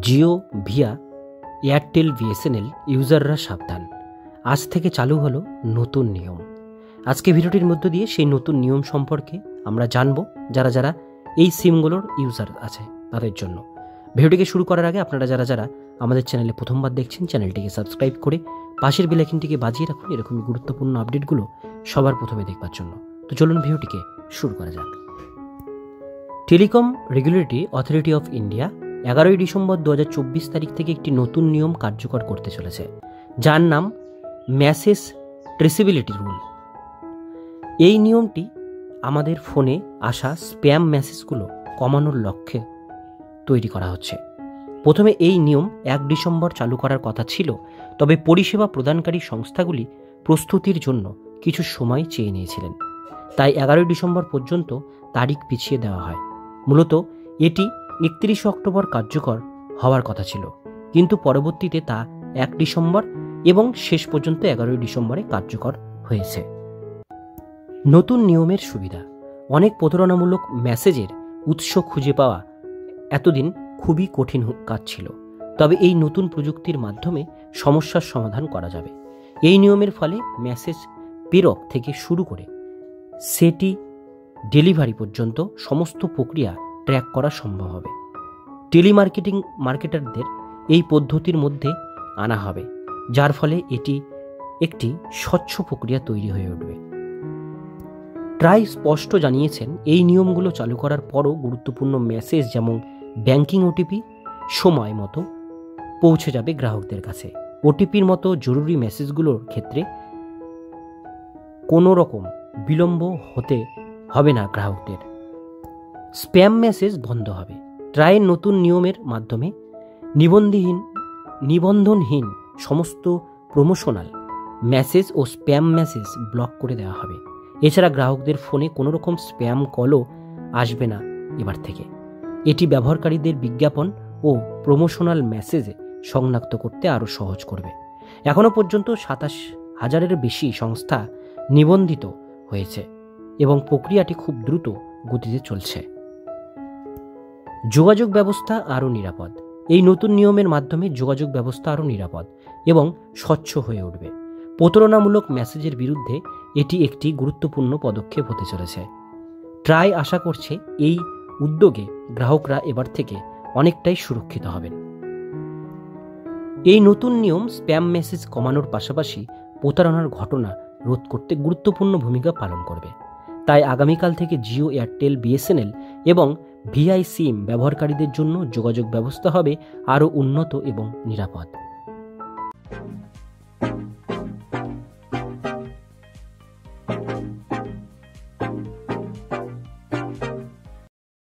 Jio Villa Airtel BSNL ইউজাররা সাবধান, আজ থেকে চালু হলো নতুন নিয়ম। আজকে ভিডিওটির মধ্য দিয়ে সেই নতুন নিয়ম সম্পর্কে আমরা জানব, যারা যারা এই সিমগুলোর ইউজার আছে তাদের জন্য। ভিডিওটিকে শুরু করার আগে আপনারা যারা যারা আমাদের চ্যানেলে প্রথমবার দেখছেন, চ্যানেলটিকে সাবস্ক্রাইব করে পাশের বেল আইকনটিকে বাজিয়ে রাখুন এরকমই গুরুত্বপূর্ণ আপডেটগুলো সবার প্রথমে দেখবার জন্য। তো চলুন ভিডিওটিকে শুরু করা যাক। Telecom Regulatory Authority of India 11ই ডিসেম্বর 2024 তারিখ থেকে একটি নতুন নিয়ম কার্যকর করতে চলেছে, যার নাম মেসেজ ট্রেসেবিলিটি রুল। এই নিয়মটি আমাদের ফোনে আসা স্প্যাম মেসেজগুলো কমানোর লক্ষ্যে তৈরি করা হচ্ছে। প্রথমে এই নিয়ম 1 ডিসেম্বর চালু করার কথা ছিল, তবে পরিষেবা প্রদানকারী সংস্থাগুলি প্রস্তুতির জন্য কিছু সময় চেয়ে নিয়েছিলেন, তাই 11ই ডিসেম্বর পর্যন্ত তারিখ পিছিয়ে দেওয়া হয়। মূলত এটি 31 অক্টোবর কার্যকর হওয়ার কথা ছিল, কিন্তু পরবর্তীতে তা 1 ডিসেম্বর এবং শেষ পর্যন্ত 11ই ডিসেম্বরে কার্যকর হয়েছে। নতুন নিয়মের সুবিধা: অনেক প্রতারণামূলক মেসেজের উৎস খুঁজে পাওয়া এতদিন খুবই কঠিন কাজ ছিল, তবে এই নতুন প্রযুক্তির মাধ্যমে সমস্যার সমাধান করা যাবে। এই নিয়মের ফলে মেসেজ প্রেরক থেকে শুরু করে সেটি ডেলিভারি পর্যন্ত সমস্ত প্রক্রিয়া ট্র্যাক করা সম্ভব হবে। মার্কেটারদের এই পদ্ধতির মধ্যে আনা হবে, যার ফলে এটি একটি স্বচ্ছ প্রক্রিয়া তৈরি হয়ে উঠবে। ট্রাই স্পষ্ট জানিয়েছেন, এই নিয়মগুলো চালু করার পরও গুরুত্বপূর্ণ মেসেজ যেমন ব্যাংকিং ওটিপি সময় মতো পৌঁছে যাবে গ্রাহকদের কাছে। ওটিপির মতো জরুরি মেসেজগুলোর ক্ষেত্রে কোনো রকম বিলম্ব হতে হবে না গ্রাহকদের। স্প্যাম মেসেজ বন্ধ হবে। ট্রাইয়ের নতুন নিয়মের মাধ্যমে নিবন্ধনহীন সমস্ত প্রমোশনাল মেসেজ ও স্প্যাম মেসেজ ব্লক করে দেওয়া হবে। এছাড়া গ্রাহকদের ফোনে কোনো রকম স্প্যাম কলও আসবে না এবার থেকে। এটি ব্যবহারকারীদের বিজ্ঞাপন ও প্রমোশনাল মেসেজে শনাক্ত করতে আরও সহজ করবে। এখনও পর্যন্ত 27,000-এর বেশি সংস্থা নিবন্ধিত হয়েছে এবং প্রক্রিয়াটি খুব দ্রুত গতিতে চলছে। যোগাযোগ ব্যবস্থা আরও নিরাপদ: এই নতুন নিয়মের মাধ্যমে যোগাযোগ ব্যবস্থা আরও নিরাপদ এবং স্বচ্ছ হয়ে উঠবে। প্রতারণামূলক মেসেজের বিরুদ্ধে এটি একটি গুরুত্বপূর্ণ পদক্ষেপ হতে চলেছে। ট্রাই আশা করছে এই উদ্যোগে গ্রাহকরা এবার থেকে অনেকটাই সুরক্ষিত হবেন। এই নতুন নিয়ম স্প্যাম মেসেজ কমানোর পাশাপাশি প্রতারণার ঘটনা রোধ করতে গুরুত্বপূর্ণ ভূমিকা পালন করবে। তাই আগামীকাল থেকে জিও, এয়ারটেল, বিএসএনএল এবং ভিআই সিম ব্যবহারকারীদের জন্য যোগাযোগ ব্যবস্থা হবে আরও উন্নত এবং নিরাপদ।